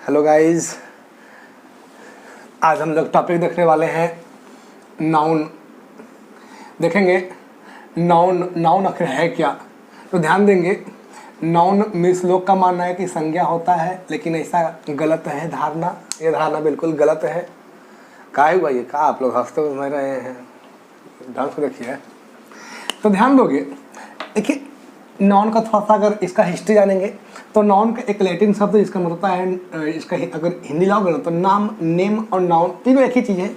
Hello guys, आज हम लोग टॉपिक देखने वाले हैं नाउन। देखेंगे नाउन आखिर है क्या। तो ध्यान देंगे, नाउन मीन्स लोग का मानना है कि संज्ञा होता है, लेकिन ऐसा गलत है धारणा। ये धारणा बिल्कुल गलत है। काहे हुआ ये, कहा आप लोग हंसते हुए रहे हैं, ढंग से देखिए। तो ध्यान दोगे, देखिए नाउन का थोड़ा सा अगर इसका हिस्ट्री जानेंगे तो नाउन का एक लैटिन शब्द इसका मतलब है, इसका अगर हिंदी लाओगे ना तो नाम, नेम और नाउन तीनों एक ही चीज़ है।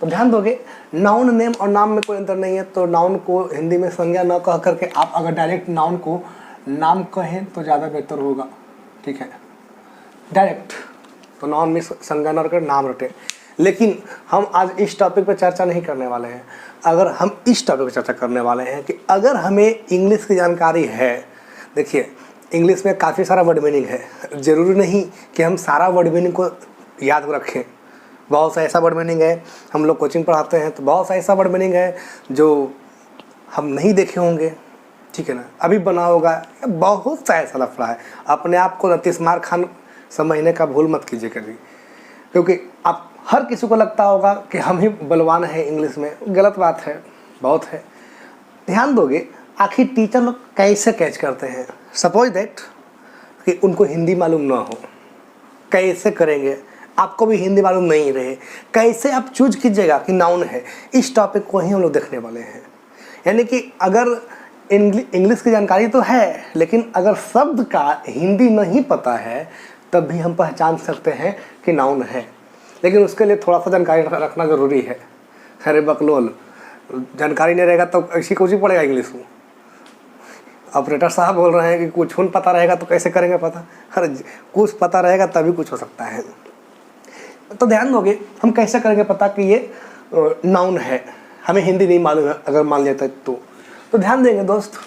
तो ध्यान दोगे, नाउन, नेम और नाम में कोई अंतर नहीं है। तो नाउन को हिंदी में संज्ञा न कह करके आप अगर डायरेक्ट नाउन को नाम कहें तो ज़्यादा बेहतर होगा। ठीक है, डायरेक्ट तो नाउन में संज्ञा न रखे, नाम रटे। लेकिन हम आज इस टॉपिक पर चर्चा नहीं करने वाले हैं। अगर हम इस टॉपिक पर चर्चा करने वाले हैं कि अगर हमें इंग्लिश की जानकारी है, देखिए इंग्लिश में काफ़ी सारा वर्ड मीनिंग है। ज़रूरी नहीं कि हम सारा वर्ड मीनिंग को याद रखें। बहुत सा ऐसा वर्ड मीनिंग है, हम लोग कोचिंग पढ़ाते हैं तो बहुत सा ऐसा वर्ड मीनिंग है जो हम नहीं देखे होंगे। ठीक है ना, अभी बना होगा। बहुत सा ऐसा लफड़ा है। अपने आप को नतीशमार खान समझने का भूल मत कीजिए कभी, क्योंकि आप हर किसी को लगता होगा कि हम ही बलवान हैं इंग्लिश में। गलत बात है, बहुत है। ध्यान दोगे, आखिर टीचर लोग कैसे कैच करते हैं। सपोज दैट कि उनको हिंदी मालूम ना हो, कैसे करेंगे। आपको भी हिंदी मालूम नहीं रहे, कैसे आप चूज कीजिएगा कि नाउन है। इस टॉपिक को ही हम लोग देखने वाले हैं। यानी कि अगर इंग्लिश की जानकारी तो है, लेकिन अगर शब्द का हिंदी नहीं पता है तब भी हम पहचान सकते हैं कि नाउन है। लेकिन उसके लिए थोड़ा सा जानकारी रखना ज़रूरी है। अरे बकलोल, जानकारी नहीं रहेगा तो ऐसी कुछ ही पड़ेगा इंग्लिश में। ऑपरेटर साहब बोल रहे हैं कि कुछ हुन पता रहेगा तो कैसे करेंगे पता। अरे कुछ पता रहेगा तभी कुछ हो सकता है। तो ध्यान दोगे, हम कैसे करेंगे पता कि ये नाउन है। हमें हिंदी नहीं मालूम है अगर मान लेते तो ध्यान देंगे दोस्त,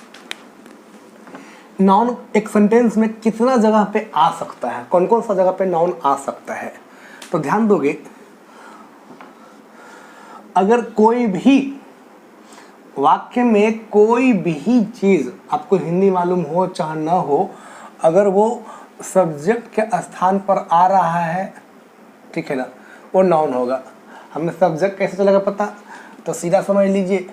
नाउन एक सेंटेंस में कितना जगह पे आ सकता है, कौन कौन सा जगह पे नाउन आ सकता है। तो ध्यान दोगे, अगर कोई भी वाक्य में कोई भी चीज़ आपको हिंदी मालूम हो चाहे ना हो, अगर वो सब्जेक्ट के स्थान पर आ रहा है, ठीक है ना, वो नाउन होगा। हमें सब्जेक्ट कैसे चलेगा पता, तो सीधा समझ लीजिए,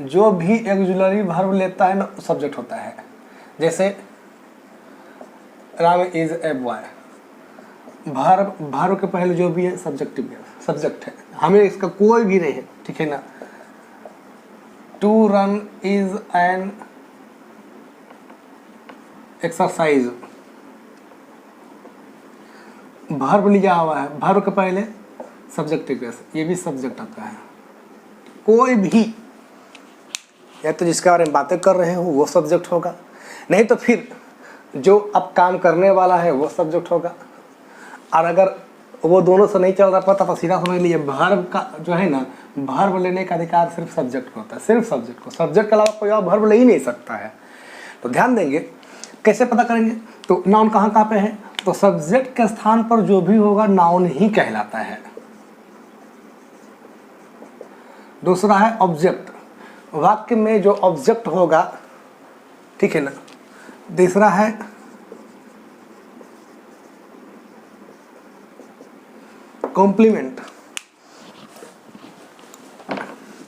जो भी ऑक्सिलरी वर्ब लेता है ना सब्जेक्ट होता है। जैसे Ram is a boy, verb के पहले जो भी है सब्जेक्ट है। हमें इसका कोई भी नहीं है, ठीक है ना। To run is an exercise, verb लिया हुआ है, वर्ब के पहले सब्जेक्टिव, ये भी सब्जेक्ट आता है। कोई भी, या तो जिसके बारे में बातें कर रहे हो वो सब्जेक्ट होगा, नहीं तो फिर जो अब काम करने वाला है वो सब्जेक्ट होगा। और अगर वो दोनों से नहीं चल रहा पता तो सीधा समझ लीजिए वर्ब का जो है ना, वर्ब लेने का अधिकार सिर्फ सब्जेक्ट को होता है, सिर्फ सब्जेक्ट को। सब्जेक्ट के अलावा कोई और वर्ब ले ही नहीं सकता है। तो ध्यान देंगे, कैसे पता करेंगे। तो नाउन कहाँ पे है, तो सब्जेक्ट के स्थान पर जो भी होगा नाउन ही कहलाता है। दूसरा है ऑब्जेक्ट, वाक्य में जो ऑब्जेक्ट होगा, ठीक है ना। तीसरा है कॉम्प्लीमेंट,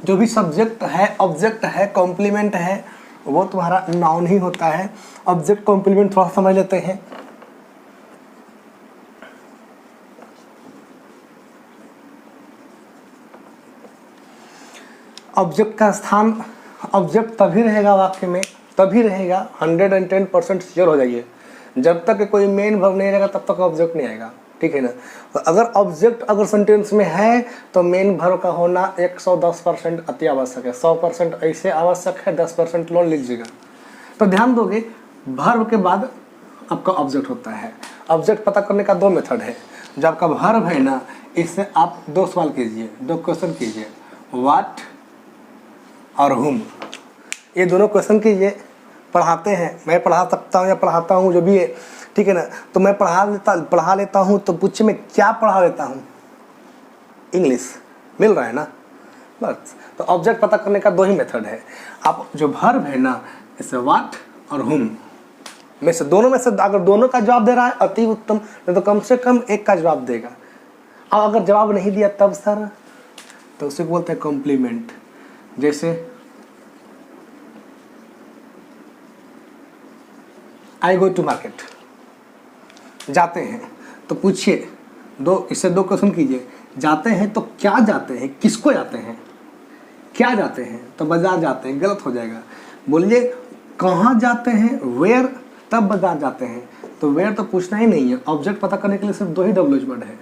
जो भी सब्जेक्ट है, ऑब्जेक्ट है, कॉम्प्लीमेंट है, वो तुम्हारा नाउन ही होता है। ऑब्जेक्ट कॉम्प्लीमेंट थोड़ा समझ लेते हैं। ऑब्जेक्ट का स्थान, ऑब्जेक्ट तभी रहेगा वाक्य में, तभी रहेगा, 110% श्योर हो जाइए। जब तक कोई मेन वर्ब नहीं रहेगा तब तक ऑब्जेक्ट नहीं आएगा, ठीक है ना। तो अगर ऑब्जेक्ट अगर सेंटेंस में है तो मेन वर्ब का होना 110% अति आवश्यक है। 100% ऐसे आवश्यक है, 10% लोन लीजिएगा। तो ध्यान दोगे, वर्ब के बाद आपका ऑब्जेक्ट होता है। ऑब्जेक्ट पता करने का दो मेथड है। जो आपका वर्ब है ना, इससे आप दो सवाल कीजिए, दो क्वेश्चन कीजिए, व्हाट और हुम। ये दोनों क्वेश्चन कीजिए। पढ़ाते हैं, मैं पढ़ा सकता हूँ या पढ़ाता हूँ, जो भी है, ठीक है ना। तो मैं पढ़ा लेता हूँ, तो पूछिए मैं क्या पढ़ा लेता हूँ, इंग्लिश मिल रहा है ना, बस। तो ऑब्जेक्ट पता करने का दो ही मेथड है। आप जो वर्ब है ना, इसे व्हाट और हुम, में से, दोनों में से अगर दोनों का जवाब दे रहा है अति उत्तम, नहीं तो कम से कम एक का जवाब देगा। अब अगर जवाब नहीं दिया तब सर, तो उसे बोलते हैं कॉम्प्लीमेंट। जैसे आई गो टू मार्केट, जाते हैं, तो पूछिए इससे दो क्वेश्चन कीजिए। जाते हैं तो क्या जाते हैं, किसको जाते हैं, क्या जाते हैं, तो बाजार जाते हैं, गलत हो जाएगा। बोलिए कहाँ जाते हैं, वेयर, तब बाजार जाते हैं, तो वेयर तो पूछना ही नहीं है। ऑब्जेक्ट पता करने के लिए सिर्फ 2 ही WH वर्ड है,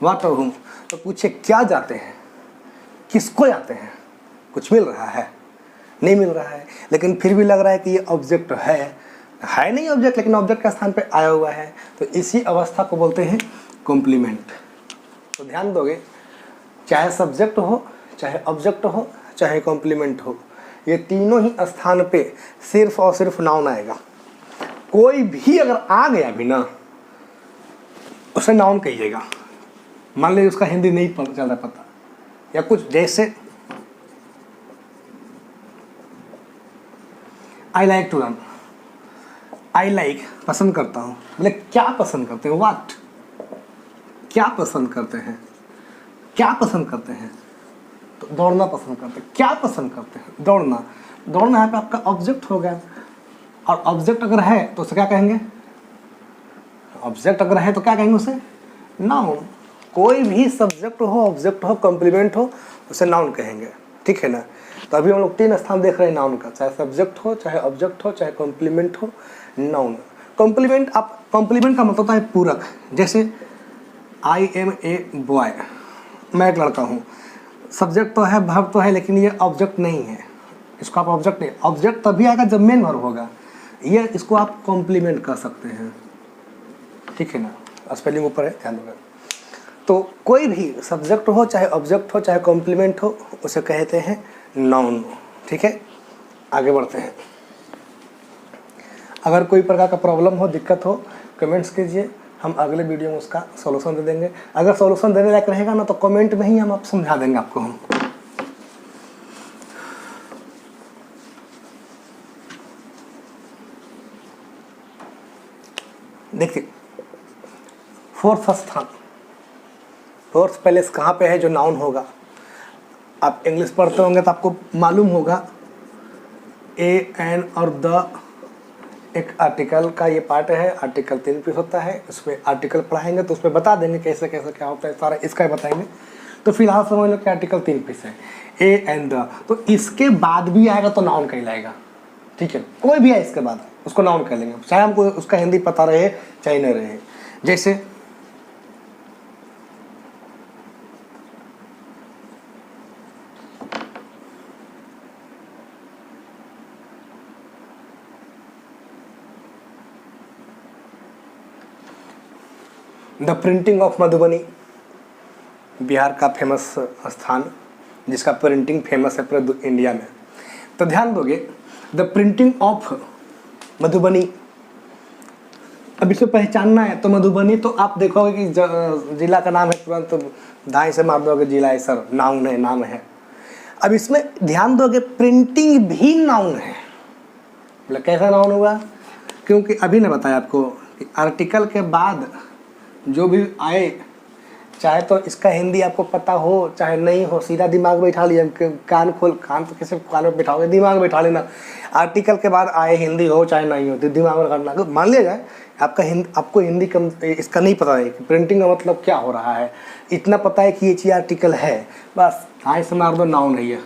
व्हाट और हुम। तो पूछिए क्या जाते हैं, किसको जाते हैं, कुछ मिल रहा है, नहीं मिल रहा है, लेकिन फिर भी लग रहा है कि ये ऑब्जेक्ट है नहीं ऑब्जेक्ट, लेकिन ऑब्जेक्ट के स्थान पे आया हुआ है, तो इसी अवस्था को बोलते हैं कॉम्प्लीमेंट। तो ध्यान दोगे, चाहे सब्जेक्ट हो, चाहे ऑब्जेक्ट हो, चाहे कॉम्प्लीमेंट हो, ये तीनों ही स्थान पे सिर्फ और सिर्फ नाउन आएगा। कोई भी अगर आ गया भी ना, उसे नाउन कहिएगा। मान लीजिए उसका हिंदी नहीं चल रहा पता, या कुछ जैसे I like to run, I like पसंद करता हूँ, बोले क्या पसंद करते हैं, व्हाट, क्या पसंद करते हैं, क्या पसंद करते हैं, तो दौड़ना पसंद करते हैं। क्या पसंद करते हैं, दौड़ना। दौड़ना यहाँ पे आपका ऑब्जेक्ट हो गया, और ऑब्जेक्ट अगर है तो उसे क्या कहेंगे, ऑब्जेक्ट अगर है तो क्या कहेंगे उसे, नाउन। कोई भी सब्जेक्ट हो, ऑब्जेक्ट हो, कॉम्प्लीमेंट हो, उसे नाउन कहेंगे, ठीक है ना। तो अभी हम लोग 3 स्थान देख रहे हैं नाउन का, चाहे सब्जेक्ट हो, चाहे ऑब्जेक्ट हो, चाहे कॉम्प्लीमेंट हो, नाउन। कॉम्प्लीमेंट, आप कॉम्प्लीमेंट का मतलब होता है पूरक। जैसे आई एम ए बॉय, मैं एक लड़का हूँ, सब्जेक्ट तो है, वर्ब तो है, लेकिन ये ऑब्जेक्ट नहीं है, इसको आप ऑब्जेक्ट नहीं, ऑब्जेक्ट तभी आएगा जब मेन वर्ब होगा, ये इसको आप कॉम्प्लीमेंट कर सकते हैं, ठीक है ना। स्पेलिंग ऊपर है, ध्यान देगा। तो कोई भी सब्जेक्ट हो, चाहे ऑब्जेक्ट हो, चाहे कॉम्प्लीमेंट हो, उसे कहते हैं नाउन, ठीक है। आगे बढ़ते हैं। अगर कोई प्रकार का प्रॉब्लम हो, दिक्कत हो, कमेंट्स कीजिए, हम अगले वीडियो में उसका सॉल्यूशन दे देंगे। अगर सॉल्यूशन देने लायक रहेगा ना, तो कमेंट में ही हम आप समझा देंगे आपको हम। देखिए 4th स्थान, 4th प्लेस कहाँ पे है जो नाउन होगा। आप इंग्लिश पढ़ते होंगे तो आपको मालूम होगा, ए एन और द एक आर्टिकल का ये पार्ट है। आर्टिकल 3 पीस होता है, उसमें आर्टिकल पढ़ाएंगे तो उसमें बता देंगे कैसे कैसे क्या होता है, सारा इसका ही बताएंगे। तो फिलहाल समझ लो कि आर्टिकल 3 पीस है, ए एंड द। तो इसके बाद भी आएगा तो नाउन कहलाएगा, ठीक है। कोई भी है इसके बाद उसको नाउन कह लेंगे, चाहे हमको उसका हिंदी पता रहे चाहे नहीं रहे। जैसे the printing of Madhubani, Bihar का फेमस स्थान जिसका प्रिंटिंग फेमस है पूरे इंडिया में। तो ध्यान दोगे, द प्रिंटिंग ऑफ मधुबनी, अब इसको पहचानना है तो मधुबनी, तो आप देखोगे कि जिला का नाम है, तुरंत दाएं से मार दोगे जिला है सर, नाउन है, नाम है। अब इसमें ध्यान दोगे प्रिंटिंग भी नाउन है। मतलब कैसा नाउन हुआ, क्योंकि अभी ने बताया आपको कि आर्टिकल के बाद जो भी आए, चाहे तो इसका हिंदी आपको पता हो चाहे नहीं हो, सीधा दिमाग बैठा लिया, कान तो किसी कान में बैठाओगे, दिमाग बैठा लेना। आर्टिकल के बाद आए हिंदी हो चाहे नहीं हो, तो दिमाग में रखना। तो मान लिया जाए आपको हिंदी कम इसका नहीं पता है कि प्रिंटिंग का मतलब क्या हो रहा है, इतना पता है कि ये चीज़ आर्टिकल है, बस हाँ से मार दो नाउन है ये।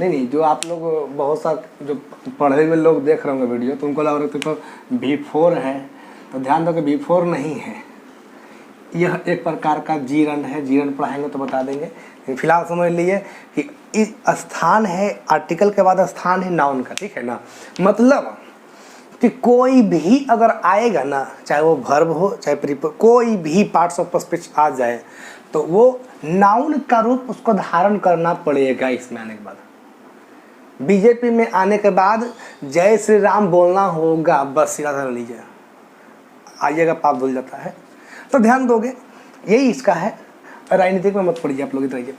नहीं, जो आप लोग बहुत सा जो पढ़े हुए लोग देख रहे होंगे वीडियो, तो उनको लग रहा है तो B4 है, तो ध्यान दो कि B4 नहीं है, यह एक प्रकार का जीरण है। जीरण पढ़ाएंगे तो बता देंगे। फिलहाल समझ लिए कि इस स्थान है, आर्टिकल के बाद स्थान है नाउन का, ठीक है ना। मतलब कि कोई भी अगर आएगा ना, चाहे वो वर्ब हो चाहे कोई भी पार्ट्स ऑफ स्पीच आ जाए, तो वो नाउन का रूप उसको धारण करना पड़ेगा। इसमें आने के बाद, बीजेपी में आने के बाद जय श्री राम बोलना होगा, बस सीधा सा लीजिए, आइएगा पाप धुल जाता है। तो ध्यान दोगे, यही इसका है। राजनीतिक में मत पड़िए आप लोग, इधर आइए।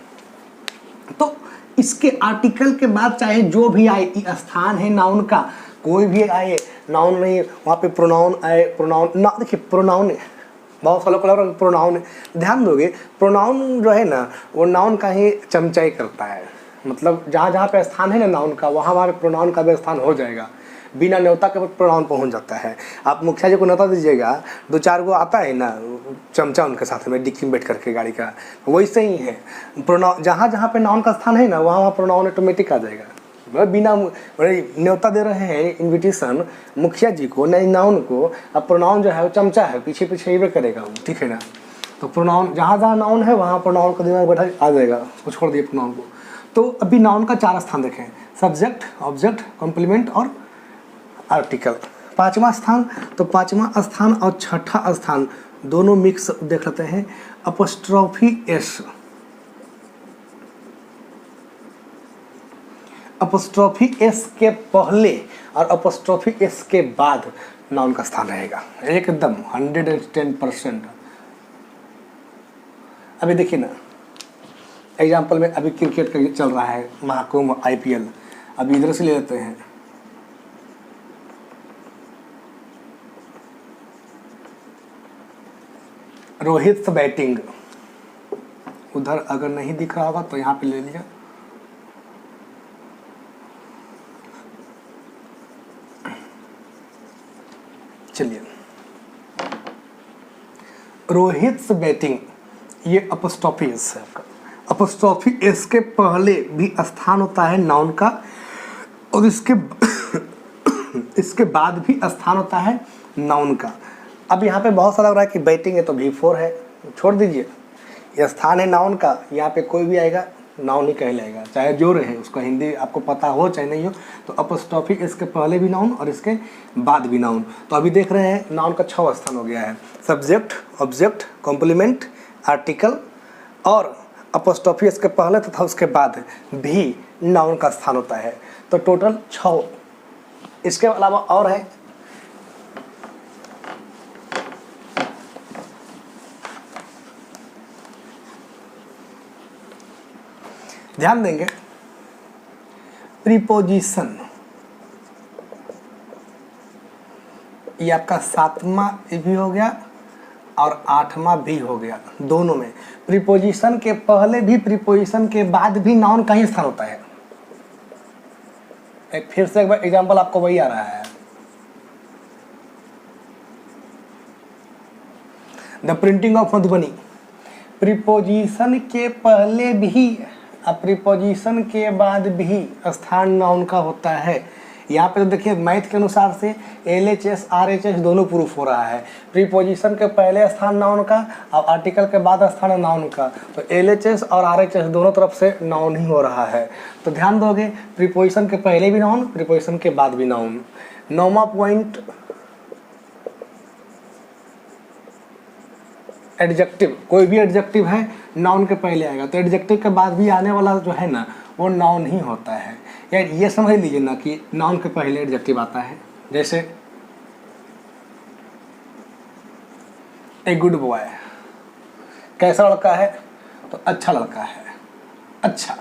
तो इसके आर्टिकल के बाद चाहे जो भी आए, स्थान है नाउन का, कोई भी आए, नाउन नहीं वहाँ पे प्रोनाउन आए, प्रोनाउन ना, देखिए प्रोनाउन बहुत सालों को प्रोनाउन, ध्यान दोगे प्रोनाउन जो है ना वो नाउन का ही चमचाई करता है, मतलब जहाँ जहाँ पे स्थान है ना नाउन का, वहाँ वहाँ पे प्रोनाउन का भी स्थान हो जाएगा, बिना न्योता के प्रोनाउन पहुँच जाता है। आप मुखिया जी को न्योता दीजिएगा, 2-4 गो आता है ना चमचा उनके साथ में डिक्की में बैठ करके गाड़ी का, वैसे ही है प्रोनाउन, जहाँ जहाँ पे नाउन का स्थान है ना वहाँ वहाँ प्रोनाउन ऑटोमेटिक आ जाएगा। मतलब बिना न्योता दे रहे हैं इन्विटेशन मुखिया जी को, नहीं नाउन को, अब प्रोनाउन जो है वो चमचा है, पीछे पीछे ही करेगा वो, ठीक है ना। तो प्रोनाउन जहाँ जहाँ नाउन है वहाँ प्रोनाउन का दिमाग बैठा आ जाएगा, उसको छोड़ दिए प्रोनाउन को। तो अभी नाउन का 4 स्थान देखें, सब्जेक्ट, ऑब्जेक्ट, कॉम्प्लीमेंट और आर्टिकल। 5वां स्थान, तो 5वां स्थान और 6ठा स्थान दोनों मिक्स देख लेते हैं। अपॉस्ट्रोफी एस, अपॉस्ट्रोफी एस के पहले और अपॉस्ट्रोफी एस के बाद नाउन का स्थान रहेगा, एकदम 110%। अभी देखिए ना एग्जाम्पल में, अभी क्रिकेट का चल रहा है महाकुंभ IPL, अभी इधर से ले लेते हैं। रोहित बैटिंग, उधर अगर नहीं दिख रहा होगा तो यहाँ पे ले लिया। चलिए रोहित बैटिंग, ये अपॉस्ट्रोफी एस है आपका। अपॉस्ट्रोफी एस के पहले भी स्थान होता है नाउन का, और इसके बाद भी स्थान होता है नाउन का। अब यहाँ पे बहुत सारा लग रहा है कि बैटिंग है तो V4 है, छोड़ दीजिए, ये स्थान है नाउन का, यहाँ पे कोई भी आएगा नाउन ही कहलाएगा, चाहे जो रहे, उसका हिंदी आपको पता हो चाहे नहीं हो। तो अपॉस्ट्रोफी इसके पहले भी नाउन और इसके बाद भी नाउन। तो अभी देख रहे हैं नाउन का 6वां स्थान हो गया है, सब्जेक्ट, ऑब्जेक्ट, कॉम्प्लीमेंट, आर्टिकल और अपॉस्ट्रोफी इसके पहले तथा उसके बाद भी नाउन का स्थान होता है। तो टोटल 6। इसके अलावा और है, ध्यान देंगे प्रीपोजिशन, ये आपका 7वां भी हो गया और 8वां भी हो गया, दोनों में प्रीपोजिशन के पहले भी प्रीपोजिशन के बाद भी नाउन का ही स्थान होता है। एक फिर से एक बार एग्जांपल आपको वही आ रहा है, the printing of Madhubani, preposition के पहले भी अब प्रीपोजिशन के बाद भी स्थान नाउन का होता है। यहाँ पे तो देखिए मैथ के अनुसार से LHS RHS दोनों प्रूफ हो रहा है, प्रीपोजिशन के पहले स्थान नाउन का और आर्टिकल के बाद स्थान नाउन का, तो LHS और RHS दोनों तरफ से नाउन ही हो रहा है। तो ध्यान दोगे प्रीपोजिशन के पहले भी नाउन, प्रीपोजिशन के बाद भी नाउन। 9वां पॉइंट एडजेक्टिव, कोई भी एडजेक्टिव है नाउन के पहले आएगा, तो एडजेक्टिव के बाद भी आने वाला जो है ना वो नाउन ही होता है। यार ये समझ लीजिए ना कि नाउन के पहले एडजेक्टिव आता है, जैसे ए गुड बॉय, कैसा लड़का है, तो अच्छा लड़का है, अच्छा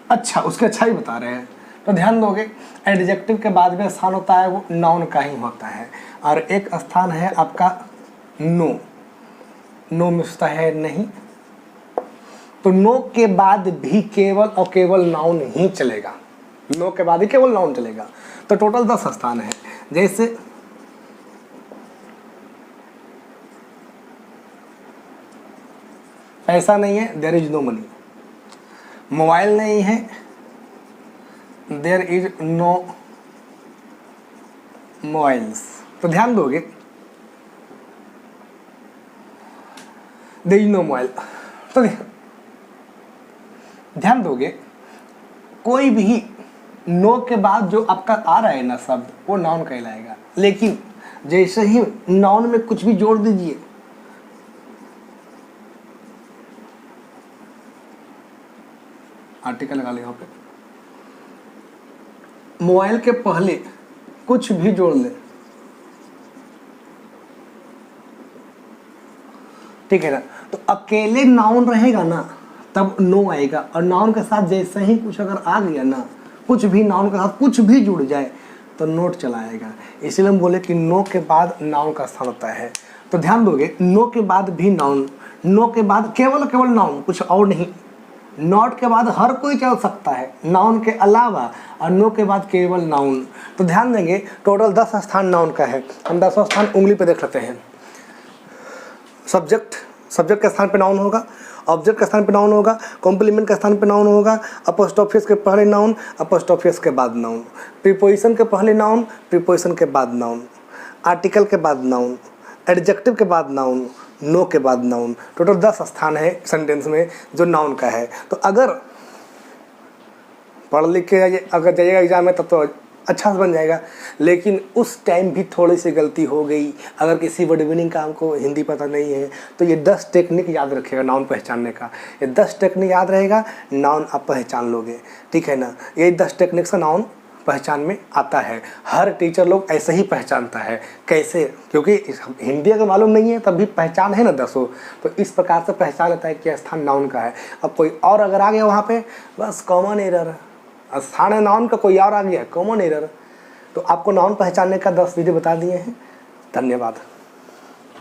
अच्छा, उसके अच्छा ही बता रहे हैं। तो ध्यान दोगे एडजेक्टिव के बाद में स्थान होता है वो नाउन का ही होता है। और एक स्थान है आपका नो, नो मिलता है नहीं, तो नो के बाद भी केवल और केवल नाउन ही चलेगा, नो के बाद ही केवल नाउन चलेगा। तो टोटल 10 स्थान है, जैसे पैसा नहीं है, there is no money, mobile नहीं है, देयर इज नो मोबाइल्स। तो ध्यान दोगे देयर इज नो मोबाइल, तो ध्यान दोगे कोई भी नो के बाद जो आपका आ रहा है ना शब्द वो नाउन कहलाएगा, लेकिन जैसे ही नाउन में कुछ भी जोड़ दीजिए, आर्टिकल लगा ले यहाँ पे, मोबाइल के पहले कुछ भी जोड़ ले, ठीक है ना, तो अकेले नाउन रहेगा ना तब नो आएगा। और नाउन के साथ जैसे ही कुछ अगर आ गया ना, कुछ भी नाउन के साथ कुछ भी जुड़ जाए तो नोट चला आएगा। इसलिए हम बोले कि नो के बाद नाउन का स्थान होता है। तो ध्यान दोगे, नो के बाद भी नाउन, नो के बाद केवल नाउन, कुछ और नहीं। नॉट के बाद हर कोई चल सकता है नाउन के अलावा, और नो के बाद केवल नाउन। तो ध्यान देंगे टोटल 10 स्थान नाउन का है। हम 10वां स्थान उंगली पे देख लेते हैं। सब्जेक्ट के स्थान पे नाउन होगा, ऑब्जेक्ट के स्थान पे नाउन होगा, कॉम्प्लीमेंट के स्थान पे नाउन होगा, अपोस्ट्रोफिस के पहले नाउन, अपोस्ट्रोफिस के बाद नाउन, प्रीपोजिशन के पहले नाउन, प्रीपोजिशन के बाद नाउन, आर्टिकल के बाद नाउन, एडजेक्टिव के बाद नाउन, नो के बाद नाउन। टोटल 10 स्थान है सेंटेंस में जो नाउन का है। तो अगर पढ़ लिख के अगर जाइएगा एग्जाम में तब तो अच्छा से बन जाएगा, लेकिन उस टाइम भी थोड़ी सी गलती हो गई, अगर किसी वर्ड मीनिंग का हमको हिंदी पता नहीं है तो ये 10 टेक्निक याद रखिएगा नाउन पहचानने का। ये 10 टेक्निक याद रहेगा, नाउन आप पहचान लोगे, ठीक है ना। ये 10 टेक्निक से नाउन पहचान में आता है। हर टीचर लोग ऐसे ही पहचानता है। कैसे? क्योंकि हिंदी अगर मालूम नहीं है तब भी पहचान है ना 10, तो इस प्रकार से पहचान लेता है कि स्थान नाउन का है। अब कोई और अगर आ गया वहाँ पे, बस कॉमन एरर, स्थान है नाउन का, कोई और आ गया कॉमन एरर। तो आपको नाउन पहचानने का 10 विधि बता दिए हैं। धन्यवाद।